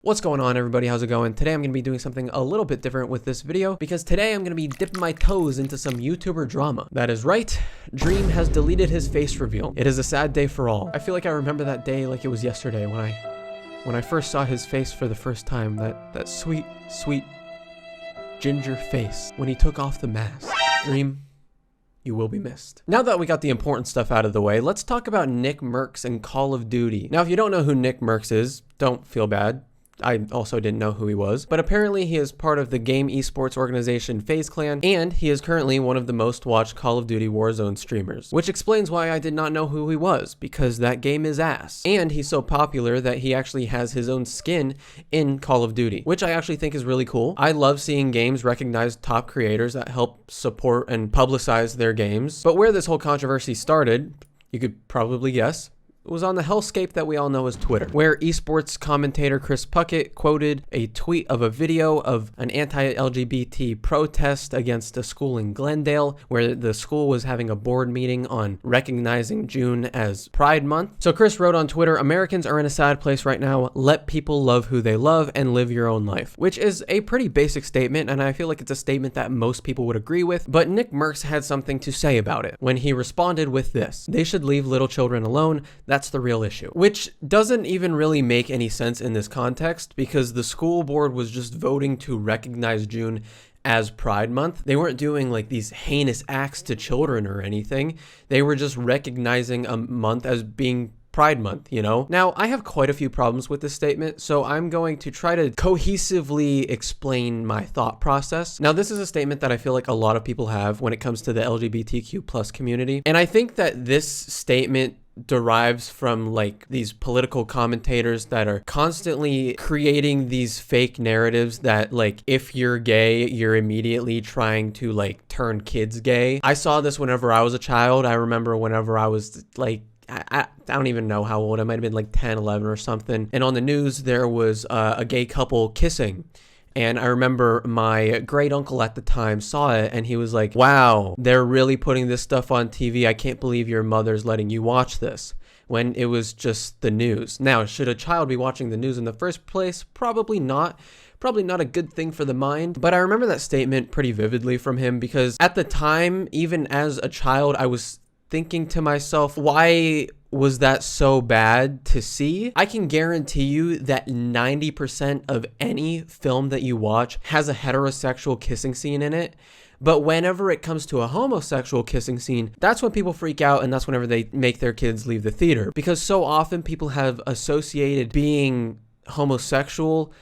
What's going on, everybody? How's it going? Today I'm going to be doing something a little bit different with this video because today I'm going to be dipping my toes into some YouTuber drama. That is right, Dream has deleted his face reveal. It is a sad day for all. I feel like I remember that day like it was yesterday when I first saw his face for the first time. That sweet, sweet ginger face when he took off the mask. Dream, you will be missed. Now that we got the important stuff out of the way, let's talk about Nick Mercs and Call of Duty. Now, if you don't know who Nick Mercs is, don't feel bad. I also didn't know who he was, but apparently he is part of the game esports organization FaZe Clan, and he is currently one of the most watched Call of Duty Warzone streamers, which explains why I did not know who he was, because that game is ass. And he's so popular that he actually has his own skin in Call of Duty, which I actually think is really cool. I love seeing games recognize top creators that help support and publicize their games. But where this whole controversy started, you could probably guess, it was on the hellscape that we all know as Twitter, where esports commentator Chris Puckett quoted a tweet of a video of an anti-LGBT protest against a school in Glendale, where the school was having a board meeting on recognizing June as Pride Month. So Chris wrote on Twitter, "Americans are in a sad place right now. Let people love who they love and live your own life," which is a pretty basic statement, and I feel like it's a statement that most people would agree with. But Nick Mercs had something to say about it when he responded with this: "They should leave little children alone. That's the real issue," which doesn't even really make any sense in this context, because the school board was just voting to recognize June as Pride Month. They weren't doing like these heinous acts to children or anything. They were just recognizing a month as being Pride Month, you know? Now, I have quite a few problems with this statement, so I'm going to try to cohesively explain my thought process. Now, this is a statement that I feel like a lot of people have when it comes to the LGBTQ plus community, and I think that this statement derives from like these political commentators that are constantly creating these fake narratives that like if you're gay, you're immediately trying to like turn kids gay. I saw this whenever I was a child. I remember whenever I was like, I don't even know how old. I might have been like 10, 11 or something. And on the news, there was a gay couple kissing. And I remember my great uncle at the time saw it and he was like, "Wow, they're really putting this stuff on TV. I can't believe your mother's letting you watch this," when it was just the news. Now, should a child be watching the news in the first place? Probably not. Probably not a good thing for the mind. But I remember that statement pretty vividly from him because at the time, even as a child, I was thinking to myself, why was that so bad to see? I can guarantee you that 90% of any film that you watch has a heterosexual kissing scene in it. But whenever it comes to a homosexual kissing scene, that's when people freak out, and that's whenever they make their kids leave the theater. Because so often people have associated being homosexual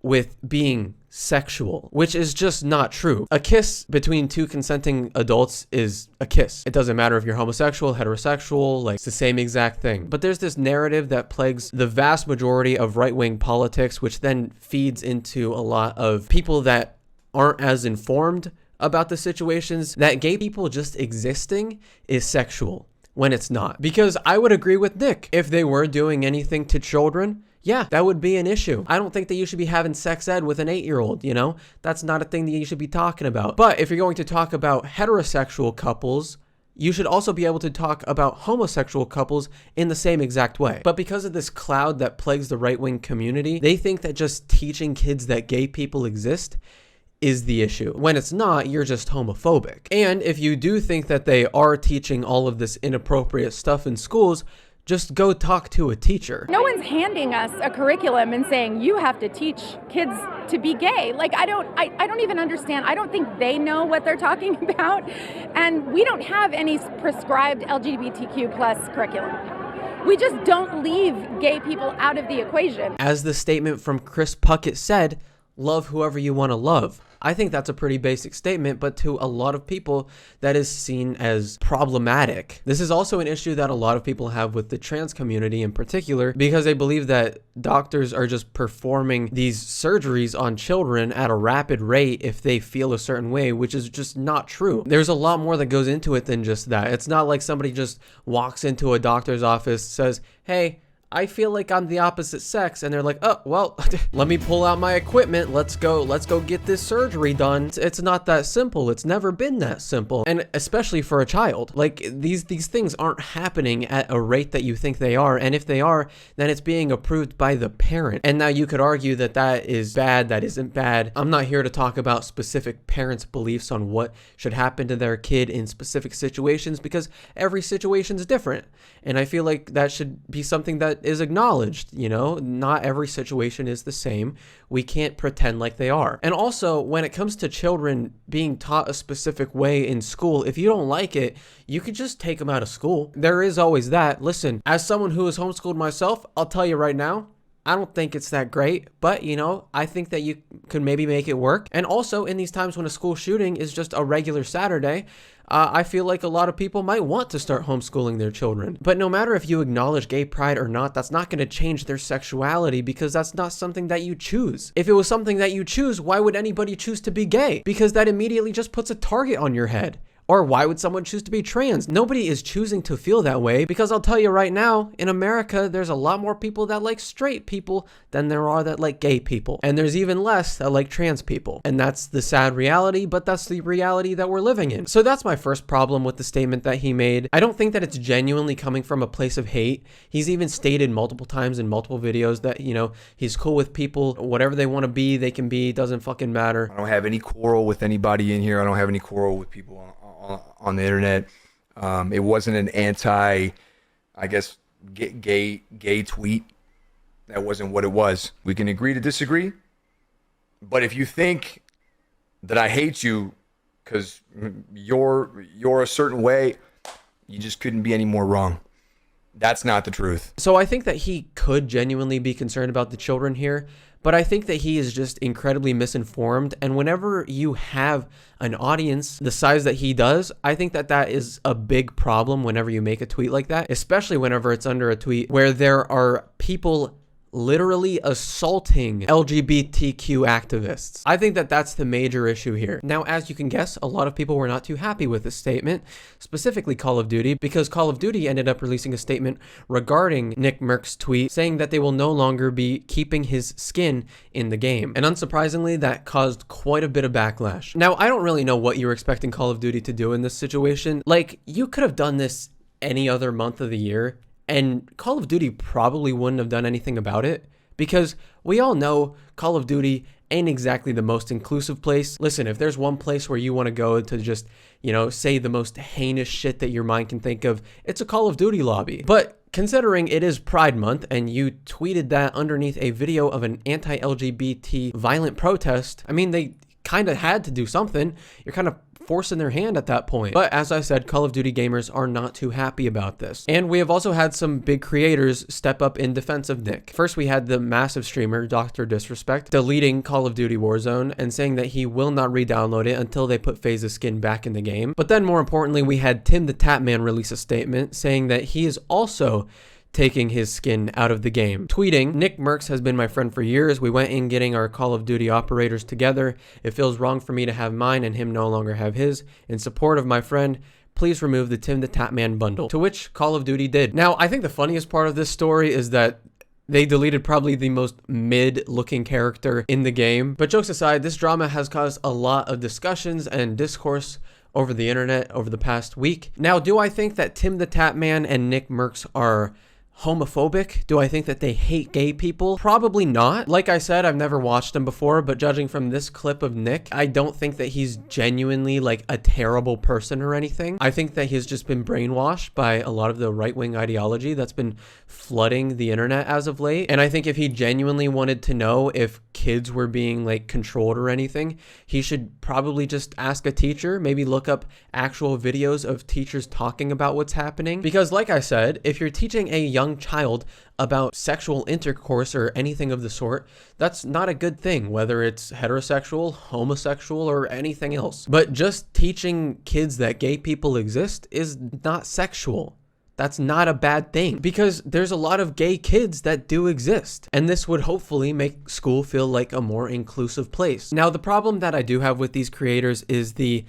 with being sexual, which is just not true. A kiss between two consenting adults is a kiss. It doesn't matter if you're homosexual, heterosexual, like it's the same exact thing. But there's this narrative that plagues the vast majority of right-wing politics, which then feeds into a lot of people that aren't as informed about the situations, that gay people just existing is sexual when it's not. Because I would agree with Nick. If they were doing anything to children, yeah, that would be an issue. I don't think that you should be having sex ed with an 8-year-old, you know? That's not a thing that you should be talking about. But if you're going to talk about heterosexual couples, you should also be able to talk about homosexual couples in the same exact way. But because of this cloud that plagues the right-wing community, they think that just teaching kids that gay people exist is the issue. When it's not, you're just homophobic. And if you do think that they are teaching all of this inappropriate stuff in schools, just go talk to a teacher. No one's handing us a curriculum and saying you have to teach kids to be gay. Like I don't even understand. I don't think they know what they're talking about. And we don't have any prescribed LGBTQ plus curriculum. We just don't leave gay people out of the equation. As the statement from Chris Puckett said, love whoever you want to love. I think that's a pretty basic statement, but to a lot of people, that is seen as problematic. This is also an issue that a lot of people have with the trans community in particular, because they believe that doctors are just performing these surgeries on children at a rapid rate if they feel a certain way, which is just not true. There's a lot more that goes into it than just that. It's not like somebody just walks into a doctor's office, says, "Hey, I feel like I'm the opposite sex, and they're like, oh, well, let me pull out my equipment. Let's go get this surgery done. It's not that simple. It's never been that simple. And especially for a child, like these things aren't happening at a rate that you think they are. And if they are, then it's being approved by the parent. And now you could argue that that is bad, that isn't bad. I'm not here to talk about specific parents' beliefs on what should happen to their kid in specific situations, because every situation is different. And I feel like that should be something that is acknowledged. Not every situation is the same. We can't pretend like they are. And also, when it comes to children being taught a specific way in school, if you don't like it, you could just take them out of school. There is always that. Listen, as someone who is homeschooled myself, I'll tell you right now, I don't think it's that great, but I think that you could maybe make it work. And also, in these times when a school shooting is just a regular Saturday, I feel like a lot of people might want to start homeschooling their children. But no matter if you acknowledge gay pride or not, that's not going to change their sexuality, because that's not something that you choose. If it was something that you choose, why would anybody choose to be gay? Because that immediately just puts a target on your head. Or why would someone choose to be trans? Nobody is choosing to feel that way, because I'll tell you right now, in America, there's a lot more people that like straight people than there are that like gay people. And there's even less that like trans people. And that's the sad reality, but that's the reality that we're living in. So that's my first problem with the statement that he made. I don't think that it's genuinely coming from a place of hate. He's even stated multiple times in multiple videos that, he's cool with people. Whatever they want to be, they can be. Doesn't fucking matter. I don't have any quarrel with anybody in here. I don't have any quarrel with people on the internet. It wasn't an anti, I guess, gay tweet. That wasn't what it was. We can agree to disagree. But if you think that I hate you because you're a certain way, you just couldn't be any more wrong. That's not the truth. So I think that he could genuinely be concerned about the children here, but I think that he is just incredibly misinformed. And whenever you have an audience the size that he does, I think that that is a big problem whenever you make a tweet like that, especially whenever it's under a tweet where there are people literally assaulting LGBTQ activists. I think that that's the major issue here. Now, as you can guess, a lot of people were not too happy with this statement, specifically Call of Duty, because Call of Duty ended up releasing a statement regarding Nick Mercs' tweet saying that they will no longer be keeping his skin in the game. And unsurprisingly, that caused quite a bit of backlash. Now, I don't really know what you were expecting Call of Duty to do in this situation. Like, you could have done this any other month of the year, and Call of Duty probably wouldn't have done anything about it, because we all know Call of Duty ain't exactly the most inclusive place. Listen, if there's one place where you want to go to just, say the most heinous shit that your mind can think of, it's a Call of Duty lobby. But considering it is Pride Month and you tweeted that underneath a video of an anti-LGBT violent protest, I mean, they kind of had to do something. You're kind of forcing their hand at that point. But as I said, Call of Duty gamers are not too happy about this. And we have also had some big creators step up in defense of Nick. First, we had the massive streamer, Dr. Disrespect, deleting Call of Duty Warzone and saying that he will not re-download it until they put FaZe's skin back in the game. But then more importantly, we had Tim the Tatman release a statement saying that he is also taking his skin out of the game. Tweeting, "Nick Mercs has been my friend for years. We went in getting our Call of Duty operators together. It feels wrong for me to have mine and him no longer have his. In support of my friend, please remove the Tim the Tatman bundle." To which Call of Duty did. Now, I think the funniest part of this story is that they deleted probably the most mid-looking character in the game. But jokes aside, this drama has caused a lot of discussions and discourse over the internet over the past week. Now, do I think that Tim the Tatman and Nick Mercs are homophobic? Do I think that they hate gay people? Probably not. Like I said, I've never watched him before, but judging from this clip of Nick, I don't think that he's genuinely like a terrible person or anything. I think that he's just been brainwashed by a lot of the right-wing ideology that's been flooding the internet as of late. And I think if he genuinely wanted to know if kids were being like controlled or anything, he should probably just ask a teacher, maybe look up actual videos of teachers talking about what's happening. Because like I said, if you're teaching a young child about sexual intercourse or anything of the sort, that's not a good thing, whether it's heterosexual, homosexual, or anything else. But just teaching kids that gay people exist is not sexual. That's not a bad thing, because there's a lot of gay kids that do exist, and this would hopefully make school feel like a more inclusive place. Now, the problem that I do have with these creators is the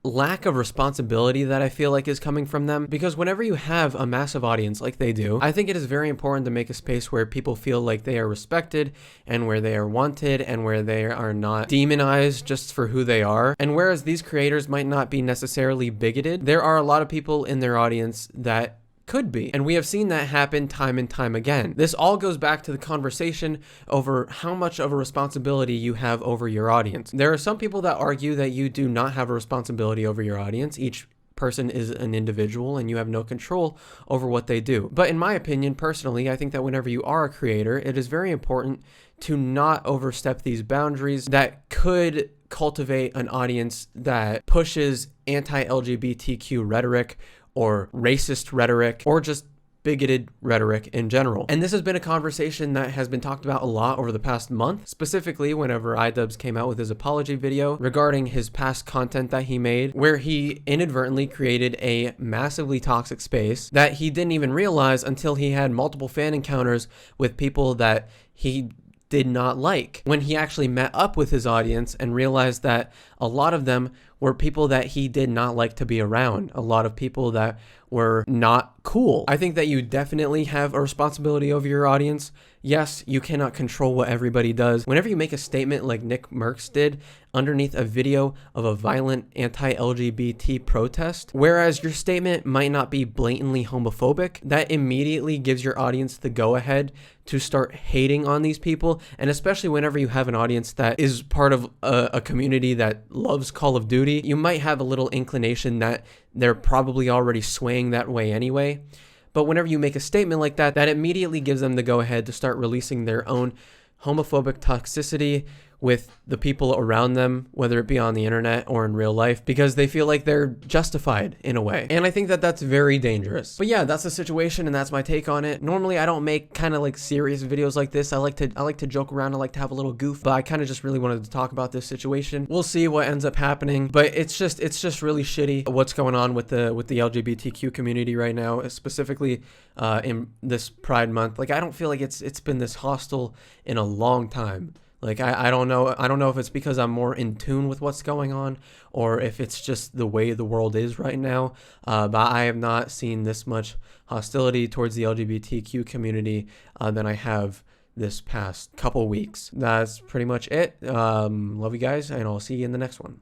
lack of responsibility that I feel like is coming from them, because whenever you have a massive audience like they do, I think it is very important to make a space where people feel like they are respected and where they are wanted and where they are not demonized just for who they are. And whereas these creators might not be necessarily bigoted, there are a lot of people in their audience that could be. And we have seen that happen time and time again. This all goes back to the conversation over how much of a responsibility you have over your audience. There are some people that argue that you do not have a responsibility over your audience. Each person is an individual and you have no control over what they do. But in my opinion, personally, I think that whenever you are a creator, it is very important to not overstep these boundaries that could cultivate an audience that pushes anti-LGBTQ rhetoric or racist rhetoric, or just bigoted rhetoric in general. And this has been a conversation that has been talked about a lot over the past month, specifically whenever iDubbbz came out with his apology video regarding his past content that he made, where he inadvertently created a massively toxic space that he didn't even realize until he had multiple fan encounters with people that he did not like, when he actually met up with his audience and realized that a lot of them were people that he did not like to be around, a lot of people that were not cool. I think that you definitely have a responsibility over your audience. Yes, you cannot control what everybody does. Whenever you make a statement like nickmercs did underneath a video of a violent anti-LGBT protest, whereas your statement might not be blatantly homophobic, that immediately gives your audience the go-ahead to start hating on these people. And especially whenever you have an audience that is part of a community that loves Call of Duty, you might have a little inclination that they're probably already swaying that way anyway. But whenever you make a statement like that, that immediately gives them the go-ahead to start releasing their own homophobic toxicity with the people around them, whether it be on the internet or in real life, because they feel like they're justified in a way. And I think that that's very dangerous. But yeah, that's the situation and that's my take on it. Normally I don't make kind of like serious videos like this. I like to joke around. I like to have a little goof, but I kind of just really wanted to talk about this situation. We'll see what ends up happening, but it's just really shitty what's going on with the LGBTQ community right now, specifically in this Pride Month. Like, I don't feel like it's been this hostile in a long time. Like, I don't know if it's because I'm more in tune with what's going on or if it's just the way the world is right now. But I have not seen this much hostility towards the LGBTQ community than I have this past couple weeks. That's pretty much it. Love you guys, and I'll see you in the next one.